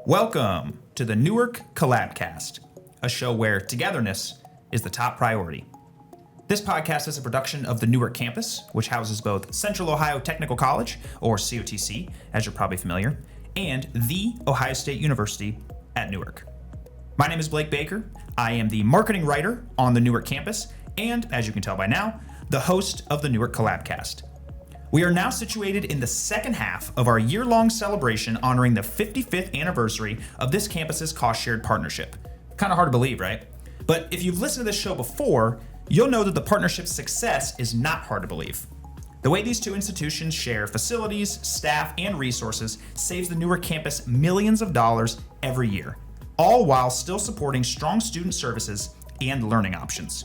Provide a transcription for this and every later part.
Welcome to the Newark Collabcast, a show where togetherness is the top priority. This podcast is a production of the Newark campus, which houses both Central Ohio Technical College, or COTC, as you're probably familiar, and the Ohio State University at Newark. My name is Blake Baker. I am the marketing writer on the Newark campus, and as you can tell by now, the host of the Newark Collabcast. We are now situated in the second half of our year-long celebration honoring the 55th anniversary of this campus's cost-shared partnership. Kind of hard to believe, right? But if you've listened to this show before, you'll know that the partnership's success is not hard to believe. The way these two institutions share facilities, staff, and resources saves the Newark campus millions of dollars every year, all while still supporting strong student services and learning options.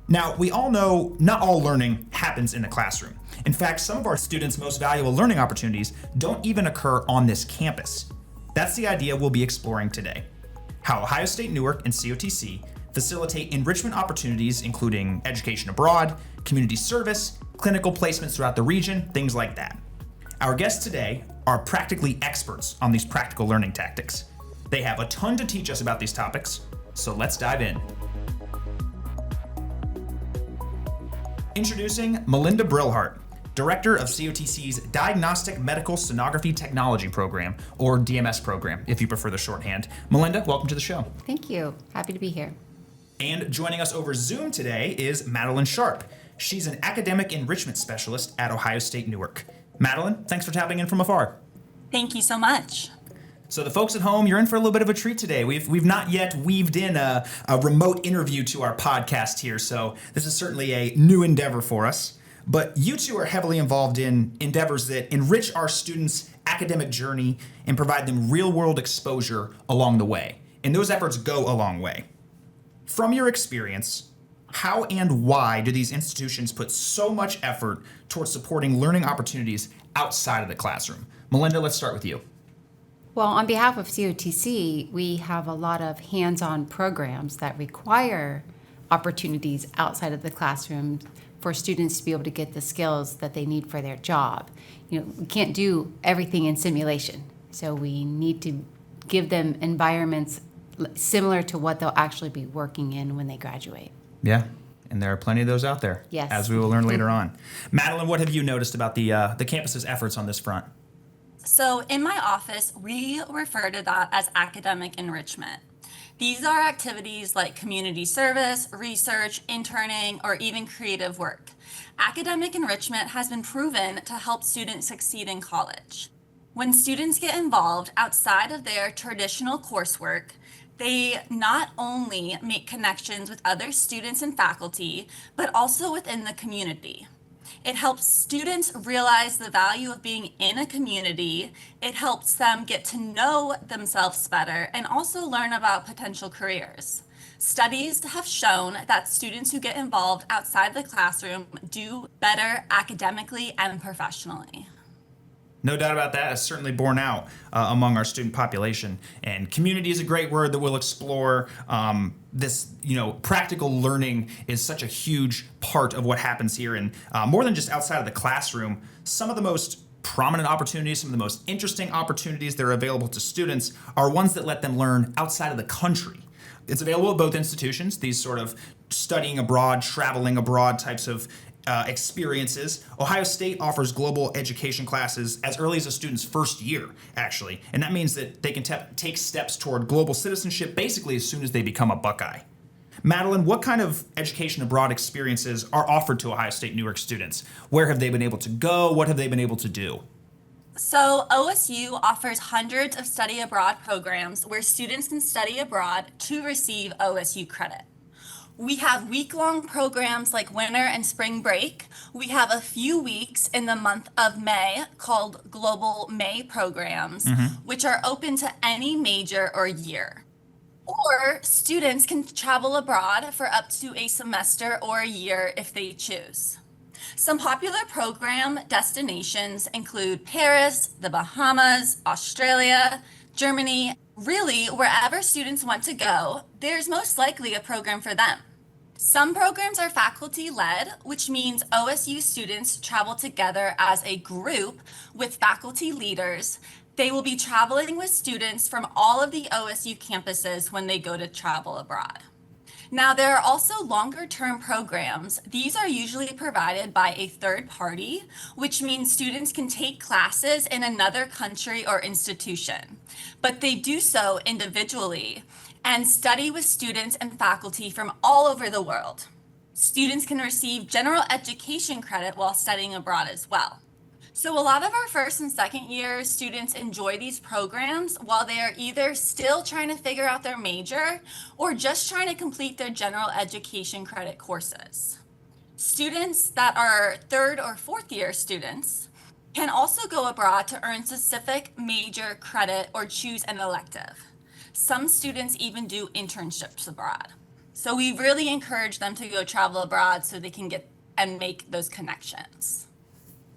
Now, we all know not all learning happens in the classroom. In fact, some of our students' most valuable learning opportunities don't even occur on this campus. That's the idea we'll be exploring today. How Ohio State-Newark and COTC facilitate enrichment opportunities including education abroad, community service, clinical placements throughout the region, things like that. Our guests today are practically experts on these practical learning tactics. They have a ton to teach us about these topics, so let's dive in. Introducing Melinda Brillhart, Director of COTC's Diagnostic Medical Sonography Technology Program, or DMS program, if you prefer the shorthand. Melinda, welcome to the show. Thank you. Happy to be here. And joining us over Zoom today is Madeline Sharp. She's an academic enrichment specialist at Ohio State-Newark. Madeline, thanks for tapping in from afar. Thank you so much. So the folks at home, you're in for a little bit of a treat today. We've not yet weaved in a remote interview to our podcast here, so this is certainly a new endeavor for us. But you two are heavily involved in endeavors that enrich our students' academic journey and provide them real-world exposure along the way. And those efforts go a long way. From your experience, how and why do these institutions put so much effort towards supporting learning opportunities outside of the classroom? Melinda, let's start with you. Well, on behalf of COTC, we have a lot of hands-on programs that require opportunities outside of the classroom for students to be able to get the skills that they need for their job. We can't do everything in simulation, so we need to give them environments similar to what they'll actually be working in when they graduate. Yeah, and there are plenty of those out there, yes, as we will learn later on. Madeline, what have you noticed about the campus's efforts on this front? So in my office, we refer to that as academic enrichment. These are activities like community service, research, interning, or even creative work. Academic enrichment has been proven to help students succeed in college. When students get involved outside of their traditional coursework, they not only make connections with other students and faculty, but also within the community. It helps students realize the value of being in a community. It helps them get to know themselves better and also learn about potential careers. Studies have shown that students who get involved outside the classroom do better academically and professionally. No doubt about that. It's certainly borne out among our student population. And community is a great word that we'll explore. Practical learning is such a huge part of what happens here. And more than just outside of the classroom, some of the most prominent opportunities, some of the most interesting opportunities that are available to students are ones that let them learn outside of the country. It's available at both institutions, these sort of studying abroad, traveling abroad types of experiences. Ohio State offers global education classes as early as a student's first year, actually. And that means that they can take steps toward global citizenship basically as soon as they become a Buckeye. Madeline, what kind of education abroad experiences are offered to Ohio State-Newark students? Where have they been able to go? What have they been able to do? So OSU offers hundreds of study abroad programs where students can study abroad to receive OSU credit. We have week-long programs like winter and spring break. We have a few weeks in the month of May called Global May programs, which are open to any major or year. Or students can travel abroad for up to a semester or a year if they choose. Some popular program destinations include Paris, the Bahamas, Australia, Germany. Really, wherever students want to go, there's most likely a program for them. Some programs are faculty-led, which means OSU students travel together as a group with faculty leaders They will be traveling with students from all of the OSU campuses when they go to travel abroad. Now, there are also longer term programs. These are usually provided by a third party, which means students can take classes in another country or institution, but they do so individually and study with students and faculty from all over the world. Students can receive general education credit while studying abroad as well. So a lot of our first and second year students enjoy these programs while they are either still trying to figure out their major or just trying to complete their general education credit courses. Students that are third or fourth year students can also go abroad to earn specific major credit or choose an elective. Some students even do internships abroad. So we really encourage them to go travel abroad so they can get and make those connections.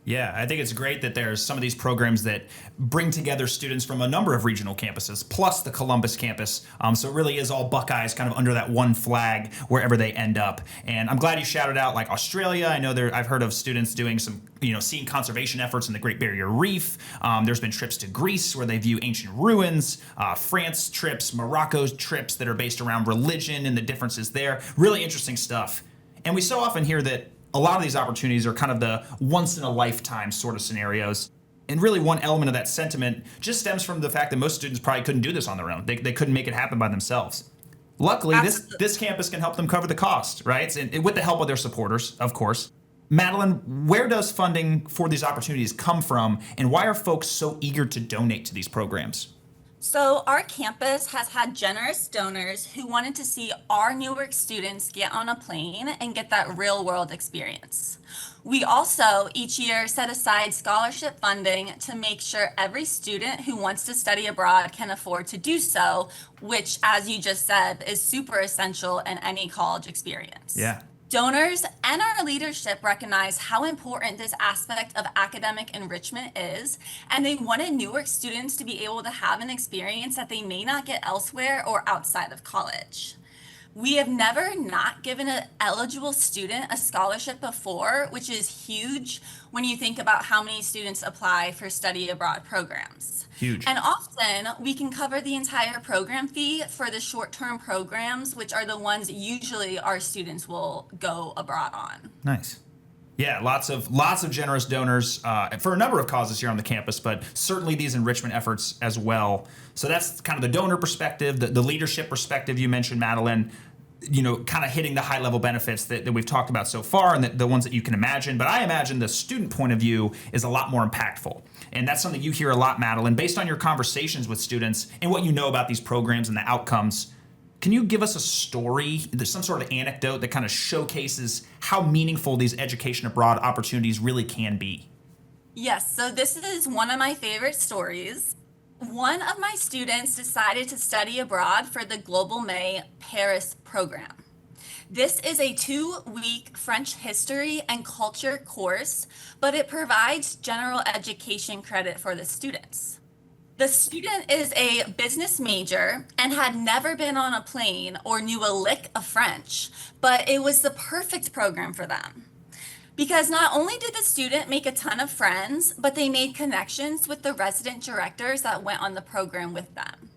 Yeah, I think it's great that there's some of these programs that bring together students from a number of regional campuses, plus the Columbus campus. So it really is all Buckeyes kind of under that one flag wherever they end up. And I'm glad you shouted out like Australia. I know I've heard of students doing some, seeing conservation efforts in the Great Barrier Reef. There's been trips to Greece where they view ancient ruins, France trips, Morocco trips that are based around religion and the differences there. Really interesting stuff. And we so often hear that a lot of these opportunities are kind of the once in a lifetime sort of scenarios. And really one element of that sentiment just stems from the fact that most students probably couldn't do this on their own. They couldn't make it happen by themselves. Luckily, this campus can help them cover the cost, right? And with the help of their supporters, of course. Madeline, where does funding for these opportunities come from, and why are folks so eager to donate to these programs? So our campus has had generous donors who wanted to see our Newark students get on a plane and get that real world experience. We also each year set aside scholarship funding to make sure every student who wants to study abroad can afford to do so, which, as you just said, is super essential in any college experience. Yeah. Donors and our leadership recognize how important this aspect of academic enrichment is, and they wanted Newark students to be able to have an experience that they may not get elsewhere or outside of college. We have never not given an eligible student a scholarship before, which is huge when you think about how many students apply for study abroad programs. Huge. And often we can cover the entire program fee for the short-term programs, which are the ones usually our students will go abroad on. Nice. Yeah, lots of generous donors for a number of causes here on the campus, but certainly these enrichment efforts as well. So that's kind of the donor perspective, the leadership perspective you mentioned, Madeline, kind of hitting the high level benefits that we've talked about so far and the ones that you can imagine. But I imagine the student point of view is a lot more impactful. And that's something you hear a lot, Madeline, based on your conversations with students and what you know about these programs and the outcomes. Can you give us a story, there's some sort of anecdote that kind of showcases how meaningful these education abroad opportunities really can be? Yes, so this is one of my favorite stories. One of my students decided to study abroad for the Global May Paris program. This is a 2-week French history and culture course, but it provides general education credit for the students. The student is a business major and had never been on a plane or knew a lick of French, but it was the perfect program for them. Because not only did the student make a ton of friends, but they made connections with the resident directors that went on the program with them.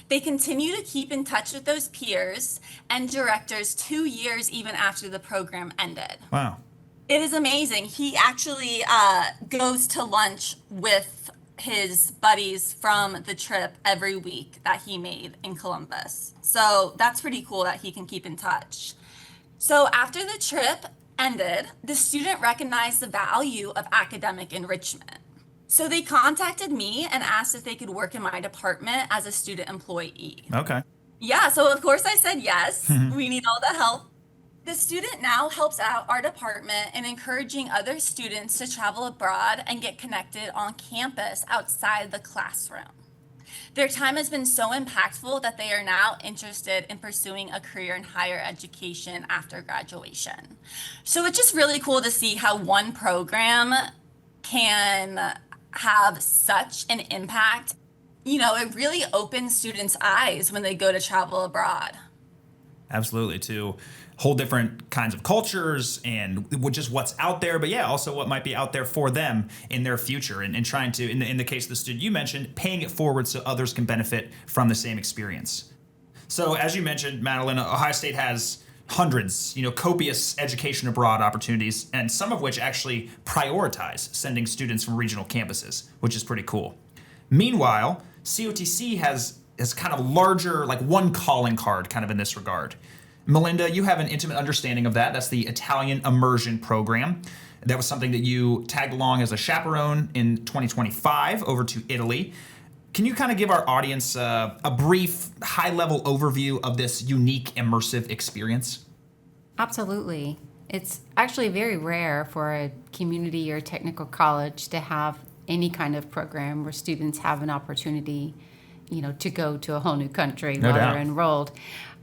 They continue to keep in touch with those peers and directors 2 years even after the program ended. Wow. It is amazing. He actually goes to lunch with his buddies from the trip every week that he made in Columbus. So that's pretty cool that he can keep in touch. So after the trip ended, the student recognized the value of academic enrichment. So they contacted me and asked if they could work in my department as a student employee. Okay. Yeah, so of course I said yes. We need all the help. The student now helps out our department in encouraging other students to travel abroad and get connected on campus outside the classroom. Their time has been so impactful that they are now interested in pursuing a career in higher education after graduation. So it's just really cool to see how one program can have such an impact. It really opens students' eyes when they go to travel abroad. Absolutely, to whole different kinds of cultures and just what's out there, but yeah, also what might be out there for them in their future, and trying to, in the case of the student you mentioned, paying it forward so others can benefit from the same experience. So as you mentioned, Madeline, Ohio State has hundreds, copious education abroad opportunities, and some of which actually prioritize sending students from regional campuses, which is pretty cool. Meanwhile, COTC has kind of larger, like one calling card kind of in this regard. Melinda, you have an intimate understanding of that. That's the Italian Immersion Program. That was something that you tagged along as a chaperone in 2025 over to Italy. Can you kind of give our audience a brief, high-level overview of this unique, immersive experience? Absolutely. It's actually very rare for a community or technical college to have any kind of program where students have an opportunity, to go to a whole new country while they're enrolled.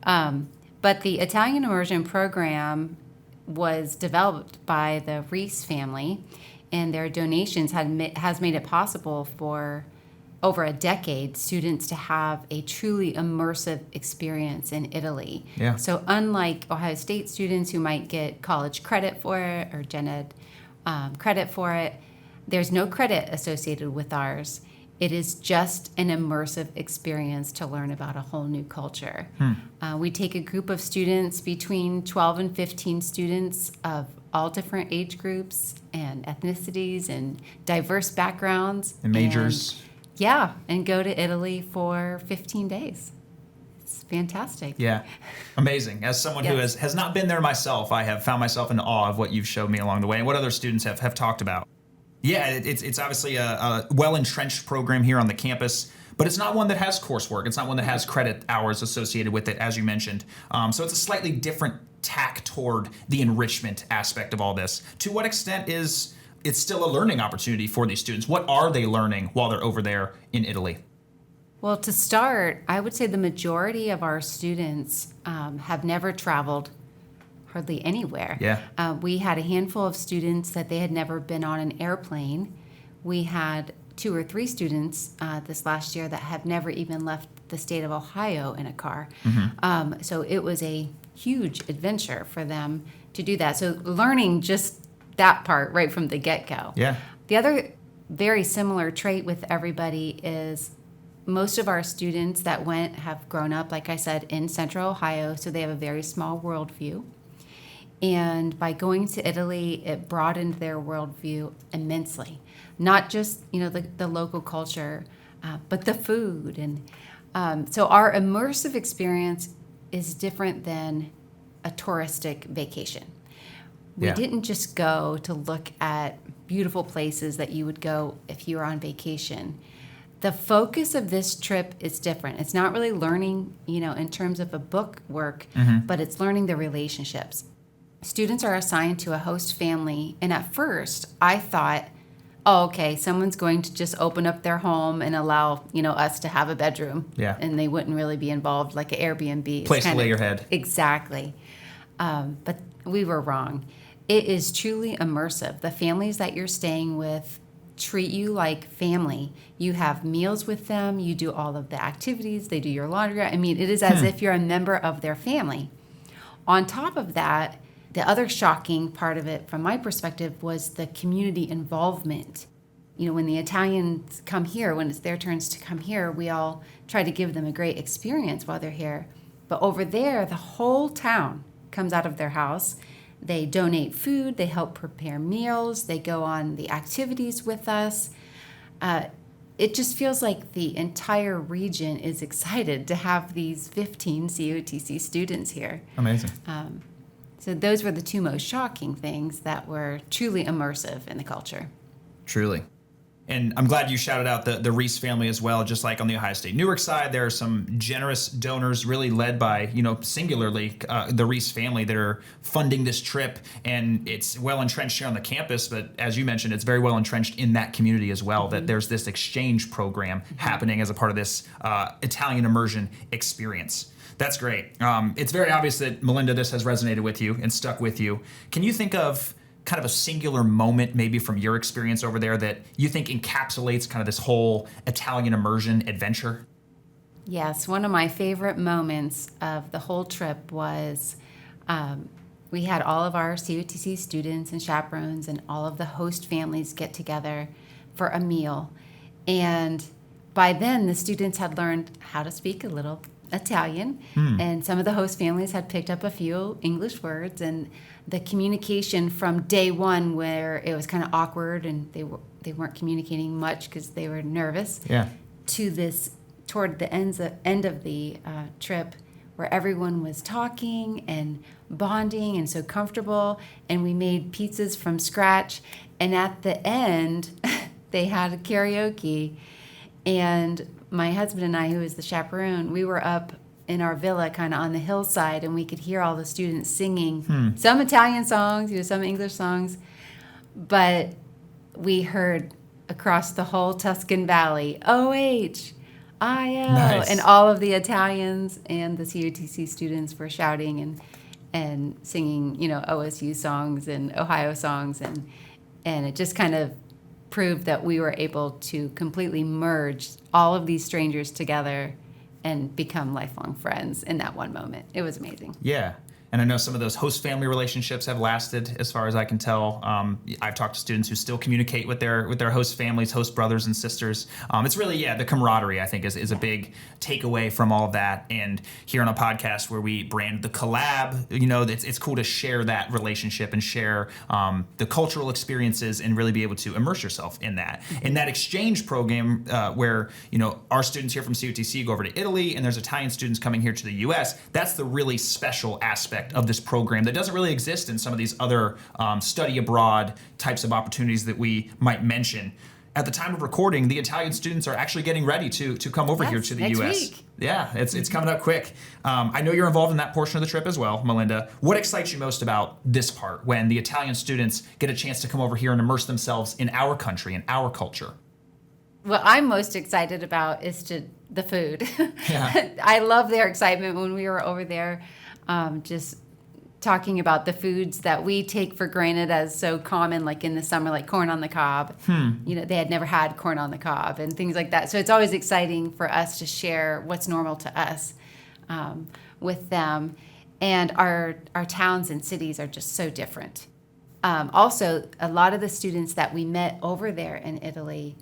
But the Italian Immersion Program was developed by the Reese family, and their donations has made it possible for over a decade students to have a truly immersive experience in Italy. Yeah. So unlike Ohio State students who might get college credit for it or gen ed credit for it, there's no credit associated with ours. It is just an immersive experience to learn about a whole new culture. We take a group of students between 12 and 15 students of all different age groups and ethnicities and diverse backgrounds. And majors. And go to Italy for 15 days. It's fantastic. Yeah, amazing. As someone who has not been there myself, I have found myself in awe of what you've showed me along the way and what other students have talked about. Yeah, it's obviously a well-entrenched program here on the campus, but it's not one that has coursework. It's not one that has credit hours associated with it, as you mentioned. So it's a slightly different tack toward the enrichment aspect of all this. To what extent is it's still a learning opportunity for these students? What are they learning while they're over there in Italy? Well, to start, I would say the majority of our students have never traveled hardly anywhere. Yeah. We had a handful of students that they had never been on an airplane. We had 2 or 3 students this last year that have never even left the state of Ohio in a car. So it was a huge adventure for them to do that. So learning just that part right from the get-go. Yeah. The other very similar trait with everybody is most of our students that went have grown up, like I said, in Central Ohio, so they have a very small worldview. And by going to Italy, it broadened their worldview immensely. Not just, the local culture, but the food. And so our immersive experience is different than a touristic vacation. We didn't just go to look at beautiful places that you would go if you were on vacation. The focus of this trip is different. It's not really learning, in terms of a book work, but it's learning the relationships. Students are assigned to a host family, and at first I thought, oh, okay, someone's going to just open up their home and allow, us to have a bedroom. Yeah. And they wouldn't really be involved like an Airbnb. Place to lay your head. Exactly. But we were wrong. It is truly immersive. The families that you're staying with treat you like family. You have meals with them. You do all of the activities. They do your laundry. I mean, it is as if you're a member of their family. On top of that, the other shocking part of it, from my perspective, was the community involvement. When the Italians come here, when it's their turns to come here, we all try to give them a great experience while they're here. But over there, the whole town comes out of their house. They donate food, they help prepare meals, they go on the activities with us. It just feels like the entire region is excited to have these 15 COTC students here. Amazing. So those were the 2 most shocking things that were truly immersive in the culture. Truly. And I'm glad you shouted out the Reese family as well. Just like on the Ohio State-Newark side, there are some generous donors really led by, singularly the Reese family that are funding this trip. And it's well entrenched here on the campus, but as you mentioned, it's very well entrenched in that community as well, that there's this exchange program happening as a part of this Italian immersion experience. That's great. It's very obvious that, Melinda, this has resonated with you and stuck with you. Can you think of kind of a singular moment maybe from your experience over there that you think encapsulates kind of this whole Italian immersion adventure? Yes, one of my favorite moments of the whole trip was We had all of our COTC students and chaperones and all of the host families get together for a meal. And by then, the students had learned how to speak a little Italian, and some of the host families had picked up a few English words. And the communication from day one, where it was kind of awkward and they weren't communicating much because they were nervous, to this toward the end of the trip, where everyone was talking and bonding and so comfortable, and we made pizzas from scratch. And at the end, they had a karaoke, and my husband and I, who was the chaperone, we were up in our villa kind of on the hillside, and we could hear all the students singing some Italian songs, some English songs, but we heard across the whole Tuscan Valley, OH, IO, Nice. and all of the Italians and the COTC students were shouting and singing, OSU songs and Ohio songs, and it just kind of proved that we were able to completely merge all of these strangers together and become lifelong friends in that one moment. It was amazing. Yeah. And I know some of those host family relationships have lasted, as far as I can tell. I've talked to students who still communicate with their host families, host brothers and sisters. It's really, the camaraderie, I think, is a big takeaway from all of that. And here on a podcast where we brand the collab, it's cool to share that relationship and share the cultural experiences and really be able to immerse yourself in that. In that exchange program where, our students here from COTC go over to Italy and there's Italian students coming here to the U.S., that's the really special aspect of this program that doesn't really exist in some of these other study abroad types of opportunities that we might mention. At the time of recording, the Italian students are actually getting ready to come over here to the next U.S. week. Yeah, it's coming up quick. I know you're involved in that portion of the trip as well, Melinda. What excites you most about this part, when the Italian students get a chance to come over here and immerse themselves in our country and our culture? What I'm most excited about is the food. Yeah. I love their excitement when we were over there, just talking about the foods that we take for granted as so common, like in the summer, like corn on the cob. They had never had corn on the cob and things like that. So it's always exciting for us to share what's normal to us with them. And our towns and cities are just so different. Also, a lot of the students that we met over there in Italy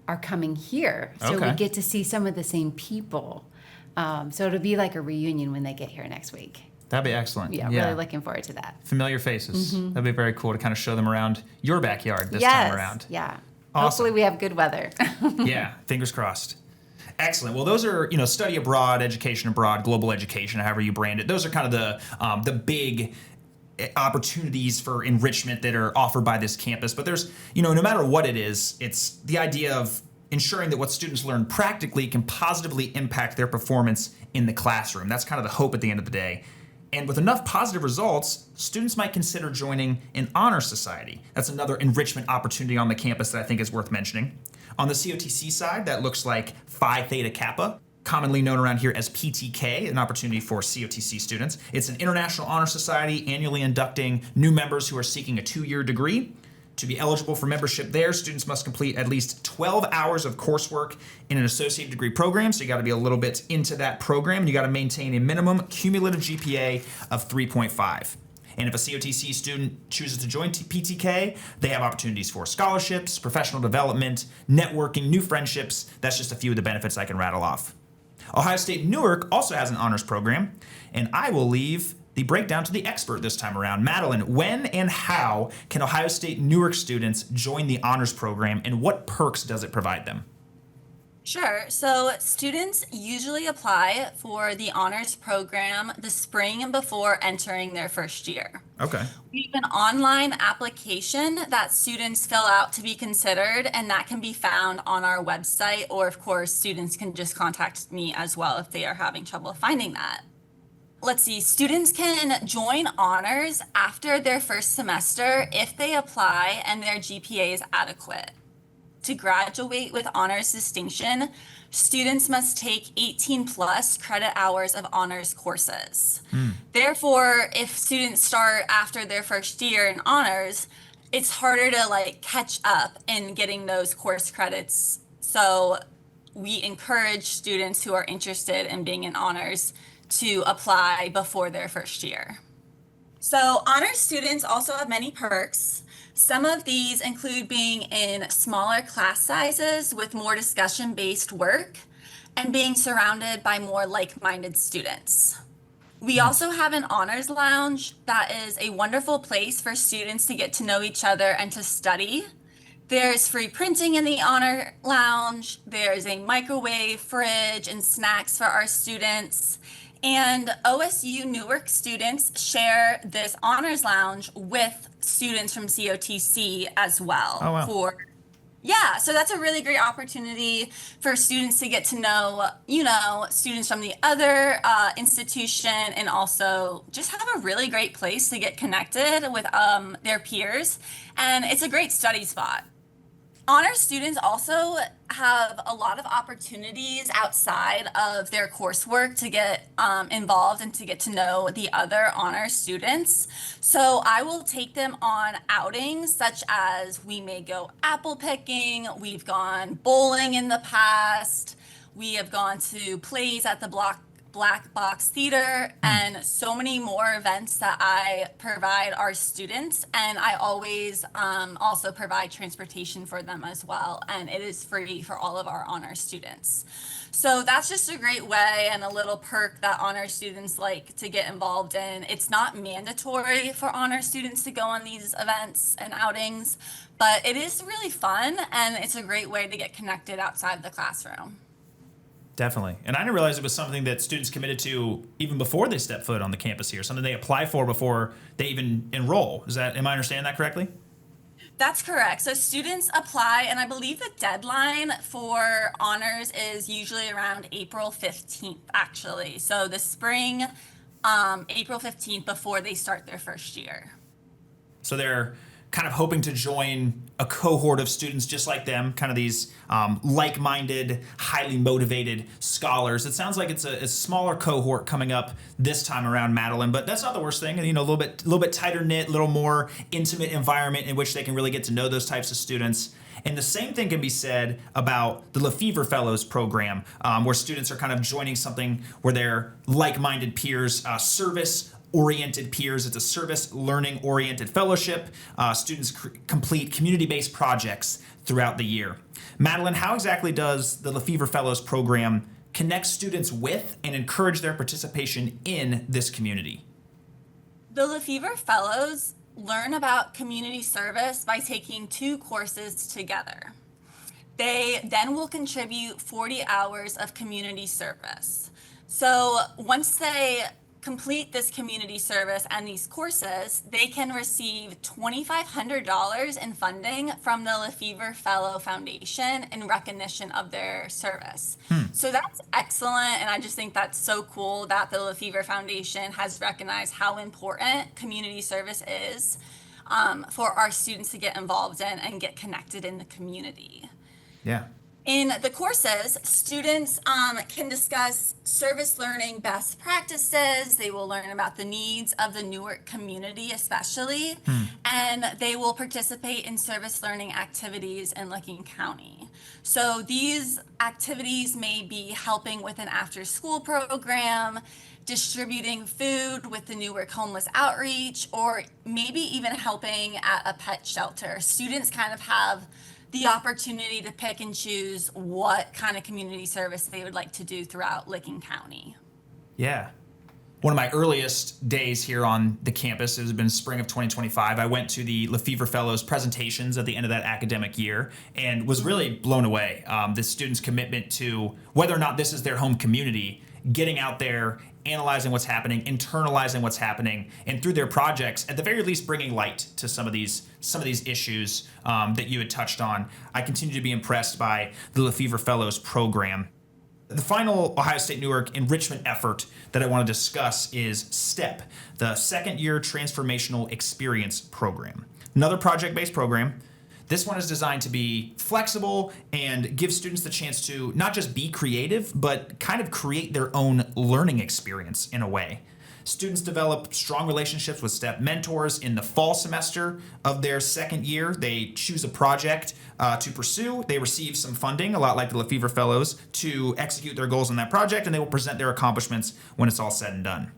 are coming here. So Okay. we get to see some of the same people. So it'll be like a reunion when they get here next week. That'd be excellent. Yeah, really looking forward to that. Familiar faces. That'd be very cool to kind of show them around your backyard this Yes, time around. yeah. Awesome. Hopefully we have good weather. Yeah, fingers crossed. Excellent. Well, those are, study abroad, education abroad, global education, however you brand it. Those are kind of the big opportunities for enrichment that are offered by this campus. But there's, no matter what it is, it's the idea of ensuring that what students learn practically can positively impact their performance in the classroom. That's kind of the hope at the end of the day. And with enough positive results, students might consider joining an honor society. That's another enrichment opportunity on the campus that I think is worth mentioning. On the COTC side, that looks like Phi Theta Kappa, commonly known around here as PTK, an opportunity for COTC students. It's an international honor society annually inducting new members who are seeking a 2-year degree. To be eligible for membership there, students must complete at least 12 hours of coursework in an associate degree program, so you got to be a little bit into that program, and you got to maintain a minimum cumulative GPA of 3.5. And if a COTC student chooses to join PTK, they have opportunities for scholarships, professional development, networking, new friendships. That's just a few of the benefits I can rattle off. Ohio State-Newark also has an honors program, and I will leave the breakdown to the expert this time around. Madeline, when and how can Ohio State-Newark students join the honors program, and what perks does it provide them? Sure. So students usually apply for the honors program the spring before entering their first year. Okay. We have an online application that students fill out to be considered, and that can be found on our website, or of course, students can just contact me as well if they are having trouble finding that. Let's see, students can join honors after their first semester if they apply and their GPA is adequate. To graduate with honors distinction, students must take 18 plus credit hours of honors courses. Therefore, if students start after their first year in honors, it's harder to catch up in getting those course credits. So we encourage students who are interested in being in honors to apply before their first year. So, honor students also have many perks. Some of these include being in smaller class sizes with more discussion based work and being surrounded by more like minded students. We Nice. also have an honors lounge that is a wonderful place for students to get to know each other and to study. There's free printing in the honor lounge. There's a microwave, fridge, and snacks for our students. And OSU-Newark students share this honors lounge with students from COTC as Oh, well wow. for yeah, so that's a really great opportunity for students to get to know, students from the other institution and also just have a really great place to get connected with their peers. And it's a great study spot. Honor students also have a lot of opportunities outside of their coursework to get involved and to get to know the other honor students. So I will take them on outings such as we may go apple picking, we've gone bowling in the past, we have gone to plays at the Black Box Theater, and so many more events that I provide our students. And I always also provide transportation for them as well. And it is free for all of our honor students. So that's just a great way and a little perk that honor students like to get involved in. It's not mandatory for honor students to go on these events and outings, but it is really fun and it's a great way to get connected outside the classroom. Definitely. And I didn't realize it was something that students committed to even before they step foot on the campus here, something they apply for before they even enroll. Am I understanding that correctly? That's correct. So students apply, and I believe the deadline for honors is usually around April 15th, actually. So the spring, April 15th, before they start their first year. So they're kind of hoping to join a cohort of students just like them, kind of these like-minded, highly motivated scholars. It sounds like it's a smaller cohort coming up this time around, Madeline, but that's not the worst thing. A little bit tighter knit, a little more intimate environment in which they can really get to know those types of students. And the same thing can be said about the Lefevre Fellows program, where students are kind of joining something where they're like-minded peers, service-oriented peers. It's a service learning-oriented fellowship. Students complete community-based projects throughout the year. Madeline, how exactly does the Lefevre Fellows program connect students with and encourage their participation in this community? The Lefevre Fellows learn about community service by taking 2 courses together. They then will contribute 40 hours of community service. So once they complete this community service and these courses, they can receive $2,500 in funding from the Lefevre Fellow Foundation in recognition of their service. So that's excellent, and I just think that's so cool that the Lefevre Foundation has recognized how important community service is for our students to get involved in and get connected in the community. Yeah. In the courses, students can discuss service learning best practices. They will learn about the needs of the Newark community, especially, and they will participate in service learning activities in Licking County. So these activities may be helping with an after-school program, distributing food with the Newark Homeless Outreach, or maybe even helping at a pet shelter. Students kind of have the opportunity to pick and choose what kind of community service they would like to do throughout Licking County. Yeah. One of my earliest days here on the campus has been spring of 2025. I went to the Lefevre Fellows presentations at the end of that academic year and was really blown away. The students' commitment to whether or not this is their home community, getting out there, analyzing what's happening, internalizing what's happening, and through their projects, at the very least, bringing light to some of these issues that you had touched on. I continue to be impressed by the Lefevre Fellows program. The final Ohio State Newark enrichment effort that I want to discuss is STEP, the Second Year Transformational Experience Program. Another project-based program. This one is designed to be flexible and give students the chance to not just be creative, but kind of create their own learning experience in a way. Students develop strong relationships with STEP mentors in the fall semester of their second year. They choose a project to pursue. They receive some funding, a lot like the Lefevre Fellows, to execute their goals on that project, and they will present their accomplishments when it's all said and done.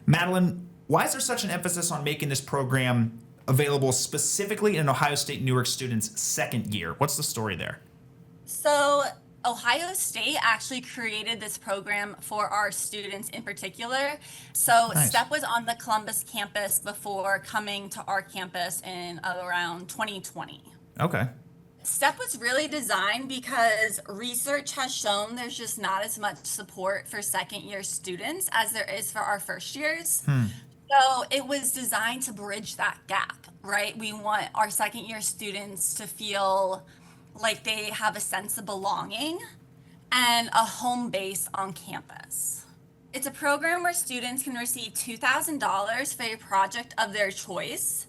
Madeline, Why is there such an emphasis on making this program available specifically in Ohio State Newark students' second year? What's the story there? So Ohio State actually created this program for our students in particular. So Nice. STEP was on the Columbus campus before coming to our campus in around 2020. Okay. STEP was really designed because research has shown there's just not as much support for second year students as there is for our first years. So it was designed to bridge that gap, right? We want our second year students to feel like they have a sense of belonging and a home base on campus. It's a program where students can receive $2,000 for a project of their choice.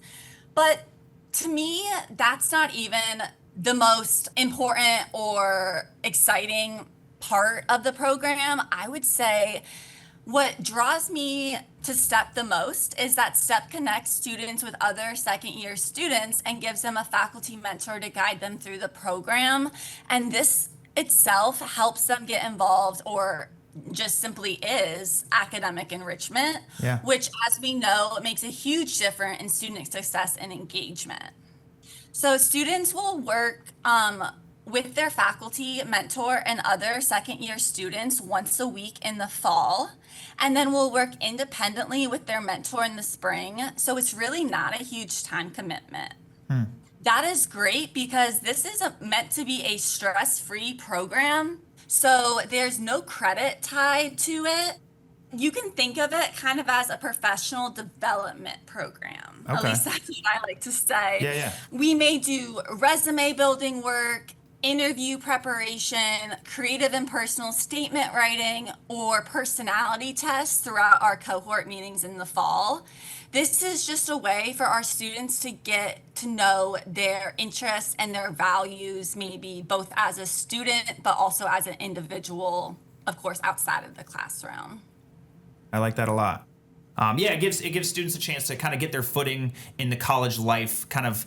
But to me, that's not even the most important or exciting part of the program. I would say what draws me to STEP the most is that STEP connects students with other second year students and gives them a faculty mentor to guide them through the program. And this itself helps them get involved, or just simply is, academic enrichment, Yeah. which, as we know, makes a huge difference in student success and engagement. So students will work with their faculty, mentor, and other second year students once a week in the fall, and then will work independently with their mentor in the spring. So it's really not a huge time commitment. That is great because this is meant to be a stress-free program. So there's no credit tied to it. You can think of it kind of as a professional development program. At Okay. least that's what I like to say. Yeah. We may do resume building work, interview preparation, creative and personal statement writing, or personality tests throughout our cohort meetings in the fall. This is just a way for our students to get to know their interests and their values, maybe both as a student, but also as an individual, of course, outside of the classroom. I like that a lot. It gives students a chance to kind of get their footing in the college life, kind of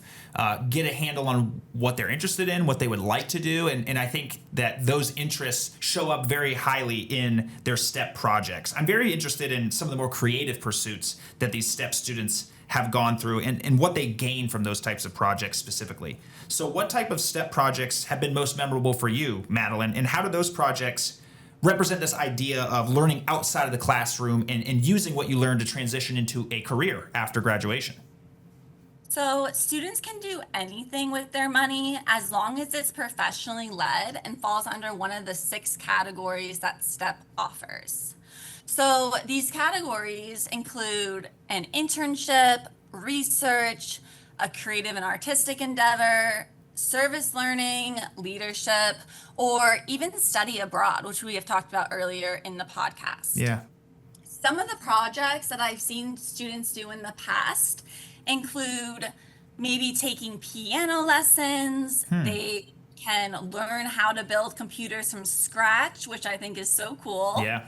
get a handle on what they're interested in, what they would like to do, and I think that those interests show up very highly in their STEP projects. I'm very interested in some of the more creative pursuits that these STEP students have gone through and what they gain from those types of projects specifically. So what type of STEP projects have been most memorable for you, Madeline, and how do those projects represent this idea of learning outside of the classroom and using what you learned to transition into a career after graduation? So students can do anything with their money as long as it's professionally led and falls under one of the 6 categories that STEP offers. So these categories include an internship, research, a creative and artistic endeavor, service learning, leadership, or even study abroad, which we have talked about earlier in the podcast. Yeah. Some of the projects that I've seen students do in the past include maybe taking piano lessons. They can learn how to build computers from scratch, which I think is so cool. Yeah.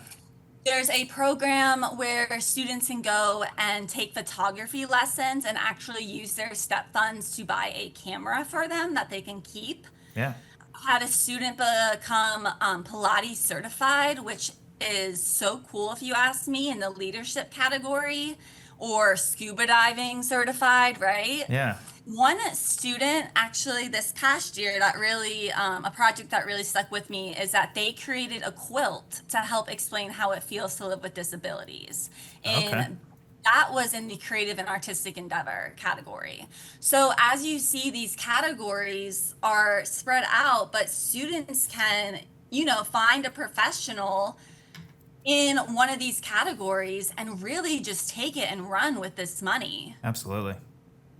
There's a program where students can go and take photography lessons and actually use their STEP funds to buy a camera for them that they can keep. Yeah. Had a student become Pilates certified, which is so cool if you ask me, in the leadership category, or scuba diving certified, right? Yeah. One student actually this past year that really, a project that really stuck with me is that they created a quilt to help explain how it feels to live with disabilities. Okay. And that was in the creative and artistic endeavor category. So as you see, these categories are spread out, but students can, find a professional in one of these categories and really just take it and run with this money. Absolutely.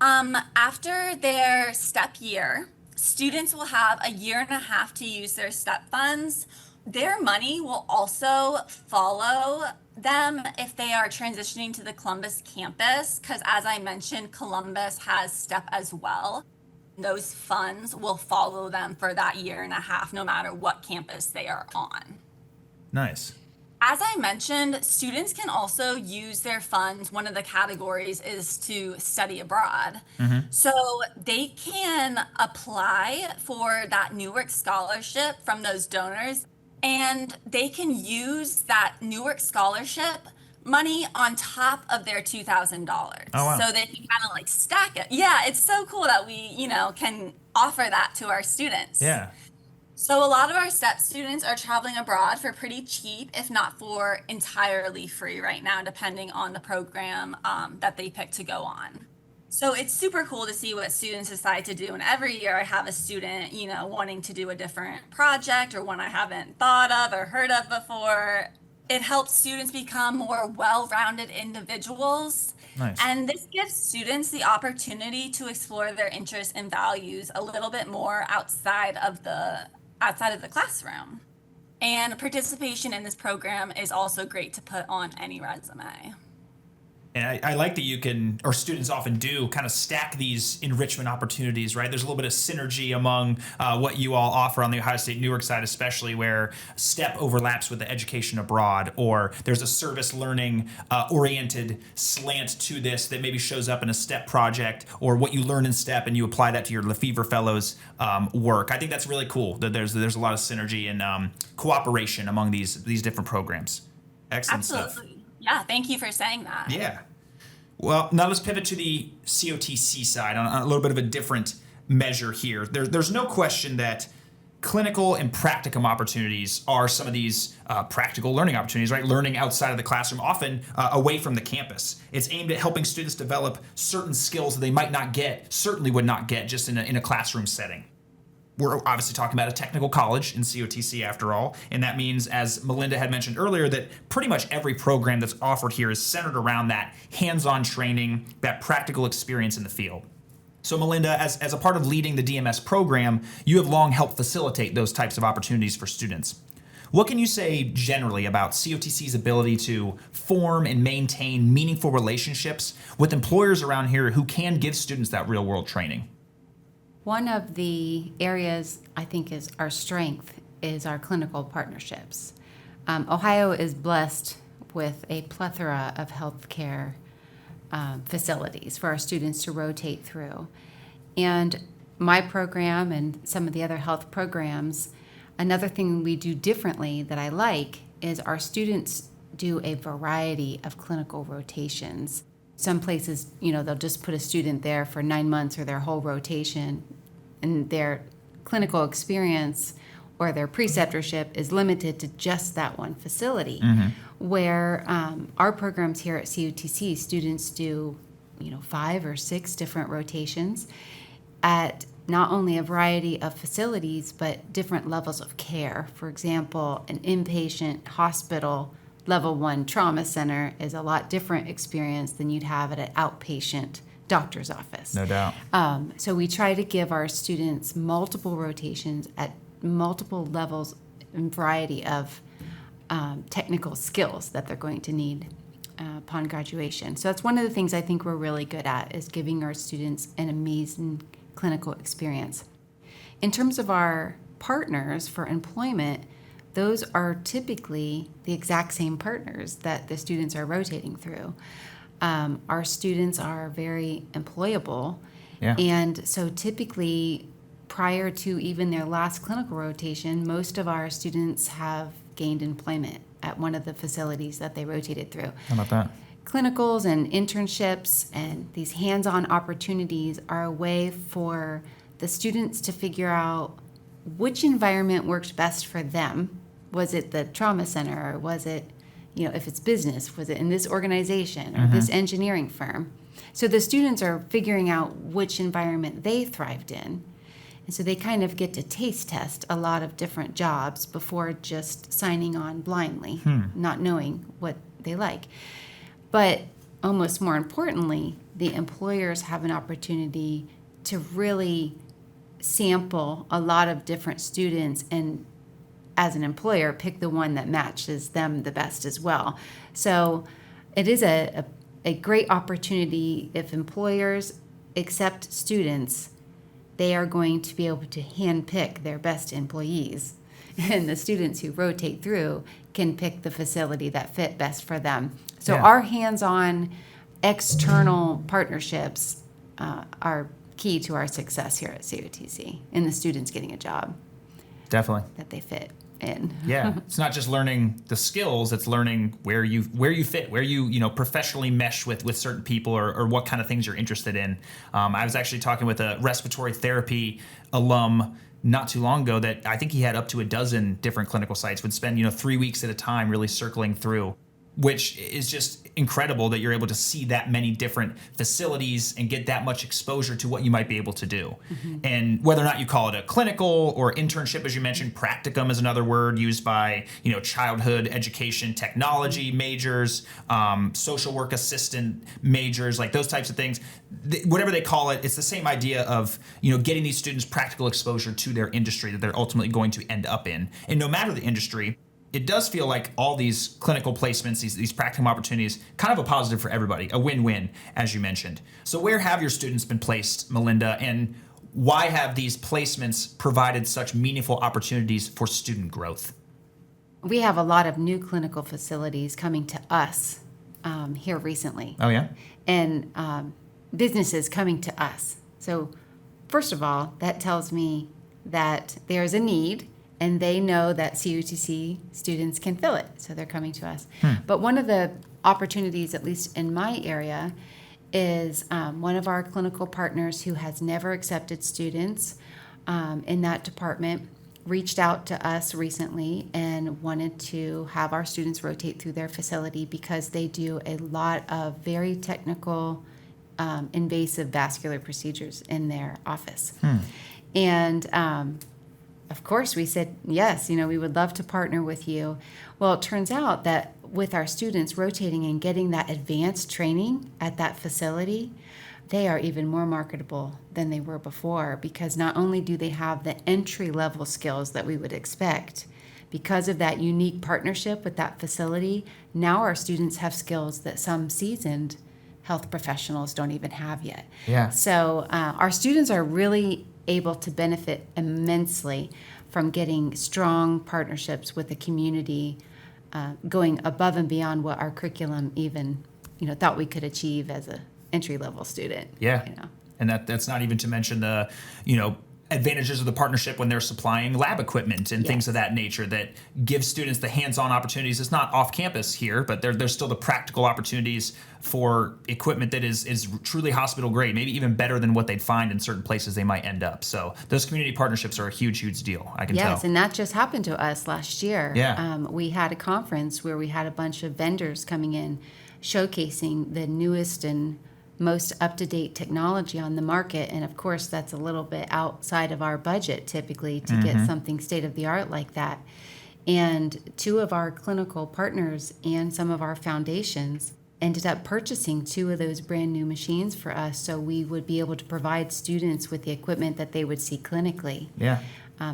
After their STEP year, students will have a year and a half to use their STEP funds. Their money will also follow them if they are transitioning to the Columbus campus, because as I mentioned, Columbus has STEP as well. Those funds will follow them for that year and a half, no matter what campus they are on. Nice. As I mentioned, students can also use their funds. One of the categories is to study abroad. So they can apply for that Newark scholarship from those donors, and they can use that Newark scholarship money on top of their $2,000. Oh, wow. So they can kind of like stack it. Yeah, it's so cool that we, can offer that to our students. Yeah. So a lot of our STEP students are traveling abroad for pretty cheap, if not for entirely free right now, depending on the program that they pick to go on. So it's super cool to see what students decide to do. And every year I have a student, wanting to do a different project or one I haven't thought of or heard of before. It helps students become more well-rounded individuals. Nice. And this gives students the opportunity to explore their interests and values a little bit more outside of the classroom. And participation in this program is also great to put on any resume. And I like that you can, or students often do, kind of stack these enrichment opportunities, right? There's a little bit of synergy among what you all offer on the Ohio State-Newark side, especially where STEP overlaps with the education abroad, or there's a service learning oriented slant to this that maybe shows up in a STEP project, or what you learn in STEP and you apply that to your Lefevre Fellows work. I think that's really cool that there's a lot of synergy and cooperation among these different programs. Excellent stuff. Absolutely. Yeah, thank you for saying that. Yeah. Well, now let's pivot to the COTC side on a little bit of a different measure here. There's no question that clinical and practicum opportunities are some of these practical learning opportunities, right? Learning outside of the classroom, often away from the campus. It's aimed at helping students develop certain skills that they might not get, certainly would not get just in a classroom setting. We're obviously talking about a technical college in COTC after all, and that means, as Melinda had mentioned earlier, that pretty much every program that's offered here is centered around that hands-on training, that practical experience in the field. So Melinda, as a part of leading the DMS program, you have long helped facilitate those types of opportunities for students. What can you say generally about COTC's ability to form and maintain meaningful relationships with employers around here who can give students that real-world training? One of the areas I think is our strength is our clinical partnerships. Ohio is blessed with a plethora of healthcare facilities for our students to rotate through. And my program and some of the other health programs, another thing we do differently that I like is our students do a variety of clinical rotations. Some places, they'll just put a student there for 9 months or their whole rotation, and their clinical experience or their preceptorship is limited to just that one facility. Mm-hmm. Where our programs here at COTC, students do, 5 or 6 different rotations at not only a variety of facilities, but different levels of care. For example, an inpatient hospital level 1 trauma center is a lot different experience than you'd have at an outpatient doctor's office. No doubt. So we try to give our students multiple rotations at multiple levels and variety of technical skills that they're going to need upon graduation. So that's one of the things I think we're really good at, is giving our students an amazing clinical experience. In terms of our partners for employment, those are typically the exact same partners that the students are rotating through. Our students are very employable, Yeah. and so typically prior to even their last clinical rotation, most of our students have gained employment at one of the facilities that they rotated through. How about that? Clinicals and internships and these hands-on opportunities are a way for the students to figure out which environment worked best for them. Was it the trauma center, or was it, if it's business, was it in this organization or this engineering firm? So the students are figuring out which environment they thrived in. And so they kind of get to taste test a lot of different jobs before just signing on blindly, not knowing what they like. But almost more importantly, the employers have an opportunity to really sample a lot of different students, and as an employer, pick the one that matches them the best as well. So it is a great opportunity. If employers accept students, they are going to be able to handpick their best employees. And the students who rotate through can pick the facility that fit best for them. So our hands-on external partnerships are key to our success here at COTC, and the students getting a job Definitely. that they fit. in. Yeah, it's not just learning the skills; it's learning where you fit, where you professionally mesh with certain people, or what kind of things you're interested in. I was actually talking with a respiratory therapy alum not too long ago that I think he had up to a dozen different clinical sites, would spend 3 weeks at a time really circling through, which is just incredible that you're able to see that many different facilities and get that much exposure to what you might be able to do. Mm-hmm. And whether or not you call it a clinical or internship, as you mentioned, practicum is another word used by, childhood education technology majors, social work assistant majors, like those types of things. Whatever they call it, it's the same idea of, getting these students practical exposure to their industry that they're ultimately going to end up in. And no matter the industry, it does feel like all these clinical placements, these practicum opportunities, kind of a positive for everybody, a win-win, as you mentioned. So where have your students been placed, Melinda, and why have these placements provided such meaningful opportunities for student growth? We have a lot of new clinical facilities coming to us here recently. Oh, yeah? And businesses coming to us. So first of all, that tells me that there's a need, and they know that COTC students can fill it, so they're coming to us. But one of the opportunities, at least in my area, is one of our clinical partners who has never accepted students in that department reached out to us recently and wanted to have our students rotate through their facility because they do a lot of very technical, invasive vascular procedures in their office. And of course, we said, yes, we would love to partner with you. Well, it turns out that with our students rotating and getting that advanced training at that facility, they are even more marketable than they were before, because not only do they have the entry-level skills that we would expect, because of that unique partnership with that facility, now our students have skills that some seasoned health professionals don't even have yet. Yeah. So our students are really able to benefit immensely from getting strong partnerships with the community, going above and beyond what our curriculum even, thought we could achieve as a entry-level student. Yeah. And that's not even to mention the, advantages of the partnership when they're supplying lab equipment and things of that nature that give students the hands-on opportunities. It's not off campus here, but there's still the practical opportunities for equipment that is truly hospital grade, maybe even better than what they'd find in certain places they might end up. So those community partnerships are a huge, huge deal, I can tell. Yes, and that just happened to us last year. Yeah. We had a conference where we had a bunch of vendors coming in showcasing the newest and most up-to-date technology on the market, and of course that's a little bit outside of our budget typically to get something state-of-the-art like that. And two of our clinical partners and some of our foundations ended up purchasing two of those brand new machines for us, so we would be able to provide students with the equipment that they would see clinically. Yeah.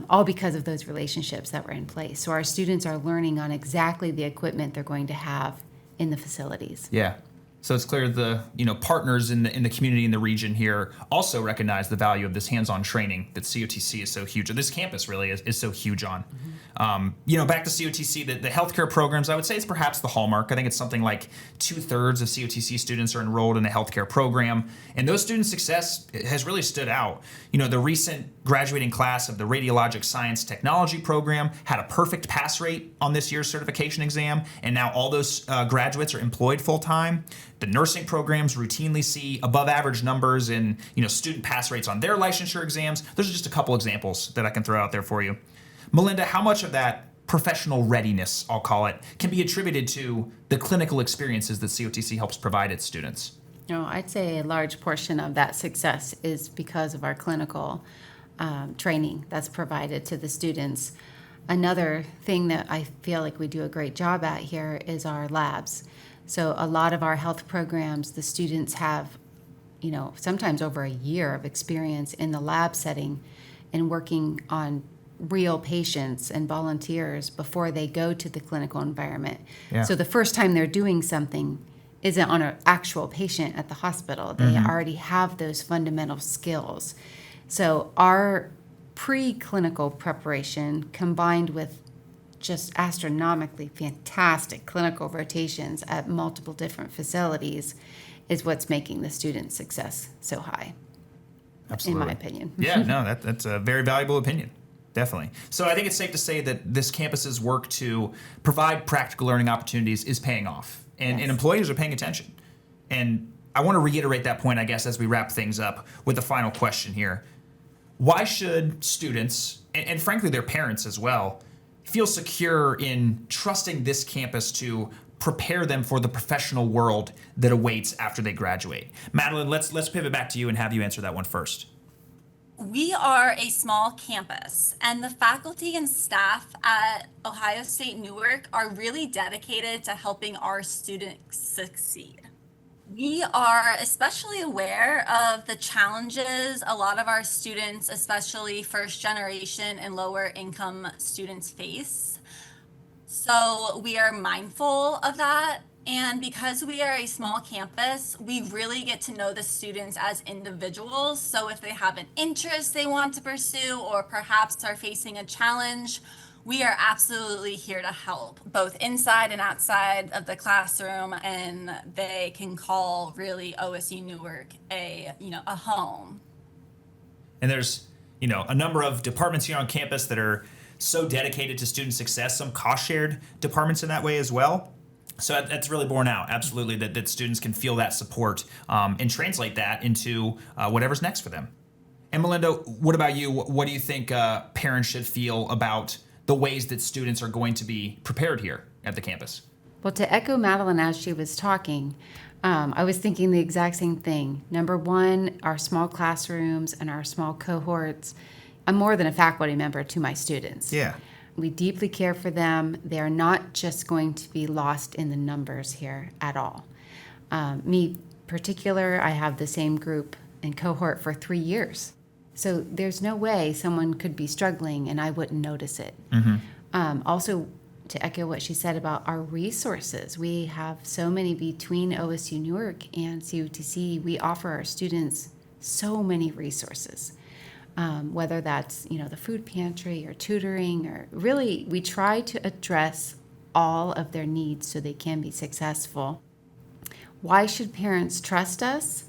All because of those relationships that were in place. So our students are learning on exactly the equipment they're going to have in the facilities. Yeah. So it's clear the partners in the community in the region here also recognize the value of this hands-on training that COTC is so huge, or this campus really is so huge on. Back to COTC, the healthcare programs, I would say it's perhaps the hallmark. I think it's something like 2/3 of COTC students are enrolled in a healthcare program, and those students' success has really stood out. The recent graduating class of the Radiologic Science Technology program had a perfect pass rate on this year's certification exam, and now all those graduates are employed full-time. The nursing programs routinely see above average numbers in, student pass rates on their licensure exams. Those are just a couple examples that I can throw out there for you. Melinda, how much of that professional readiness, I'll call it, can be attributed to the clinical experiences that COTC helps provide its students? I'd say a large portion of that success is because of our clinical training that's provided to the students. Another thing that I feel like we do a great job at here is our labs. So a lot of our health programs, the students have, sometimes over a year of experience in the lab setting and working on real patients and volunteers before they go to the clinical environment. Yeah. So the first time they're doing something isn't on an actual patient at the hospital. They already have those fundamental skills. So our preclinical preparation combined with just astronomically fantastic clinical rotations at multiple different facilities is what's making the student success so high. Absolutely. In my opinion. Yeah, no, that's a very valuable opinion. Definitely. So I think it's safe to say that this campus's work to provide practical learning opportunities is paying off, and employers are paying attention. And I want to reiterate that point, I guess, as we wrap things up with the final question here. Why should students, and frankly their parents as well, feel secure in trusting this campus to prepare them for the professional world that awaits after they graduate? Madeline, let's pivot back to you and have you answer that one first. We are a small campus, and the faculty and staff at Ohio State-Newark are really dedicated to helping our students succeed. We are especially aware of the challenges a lot of our students, especially first generation and lower income students, face. So we are mindful of that. And because we are a small campus, we really get to know the students as individuals. So if they have an interest they want to pursue, or perhaps are facing a challenge, we are absolutely here to help, both inside and outside of the classroom. And they can call really OSU-Newark a home. And there's, a number of departments here on campus that are so dedicated to student success, some cost-shared departments in that way as well. So that's really borne out, absolutely, that students can feel that support and translate that into whatever's next for them. And Melinda, what about you? What do you think parents should feel about the ways that students are going to be prepared here at the campus? Well, to echo Madeline as she was talking, I was thinking the exact same thing. Number one, our small classrooms and our small cohorts. I'm more than a faculty member to my students. Yeah. We deeply care for them. They are not just going to be lost in the numbers here at all. Me particular, I have the same group and cohort for 3 years. So there's no way someone could be struggling and I wouldn't notice it. Mm-hmm. Also, to echo what she said about our resources, we have so many between OSU-Newark and COTC. We offer our students so many resources. Whether that's, the food pantry or tutoring, or really we try to address all of their needs so they can be successful. Why should parents trust us?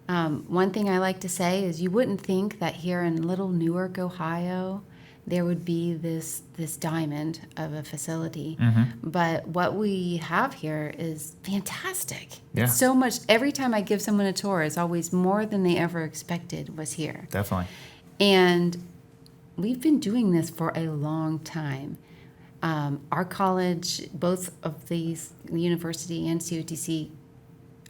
One thing I like to say is you wouldn't think that here in little Newark, Ohio, there would be this diamond of a facility. Mm-hmm. But what we have here is fantastic. Yeah. It's so much. Every time I give someone a tour, it's always more than they ever expected was here. Definitely. And we've been doing this for a long time. Our college, both of these, the university and COTC,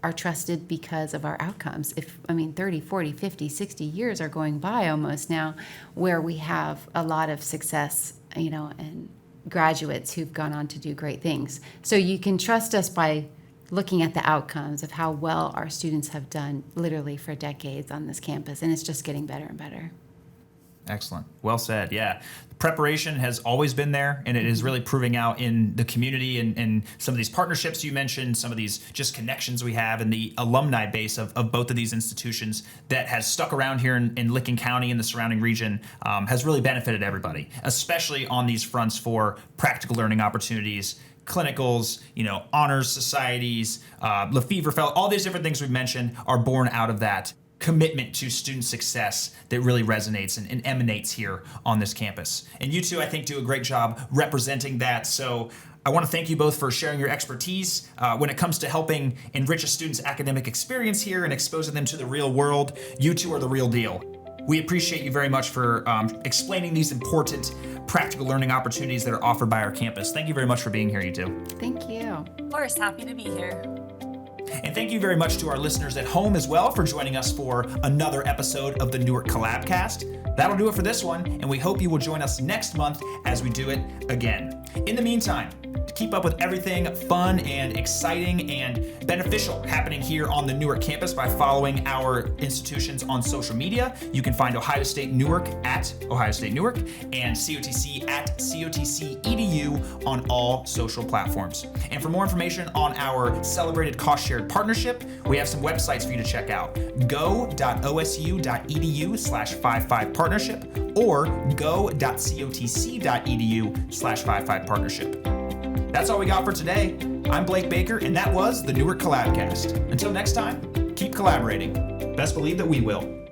are trusted because of our outcomes. 30, 40, 50, 60 years are going by almost now where we have a lot of success, and graduates who've gone on to do great things. So you can trust us by looking at the outcomes of how well our students have done literally for decades on this campus, and it's just getting better and better. Excellent. Well said. Yeah. Preparation has always been there, and it is really proving out in the community and some of these partnerships you mentioned, some of these just connections we have, and the alumni base of both of these institutions that has stuck around here in Licking County and the surrounding region has really benefited everybody, especially on these fronts for practical learning opportunities, clinicals, honors societies, Lefevre Fellow, all these different things we've mentioned are born out of that commitment to student success that really resonates and emanates here on this campus. And you two, I think, do a great job representing that. So I want to thank you both for sharing your expertise when it comes to helping enrich a student's academic experience here and exposing them to the real world. You two are the real deal. We appreciate you very much for explaining these important practical learning opportunities that are offered by our campus. Thank you very much for being here, you two. Thank you. Of course, happy to be here. And thank you very much to our listeners at home as well for joining us for another episode of the Newark Collabcast. That'll do it for this one, and we hope you will join us next month as we do it again. In the meantime, to keep up with everything fun and exciting and beneficial happening here on the Newark campus by following our institutions on social media, you can find Ohio State-Newark at Ohio State-Newark and COTC at COTC-EDU on all social platforms. And for more information on our celebrated cost-shared partnership, we have some websites for you to check out. go.osu.edu/55partnership or go.cotc.edu/55partnership. That's all we got for today. I'm Blake Baker, and that was the Newark Collabcast. Until next time, keep collaborating. Best believe that we will.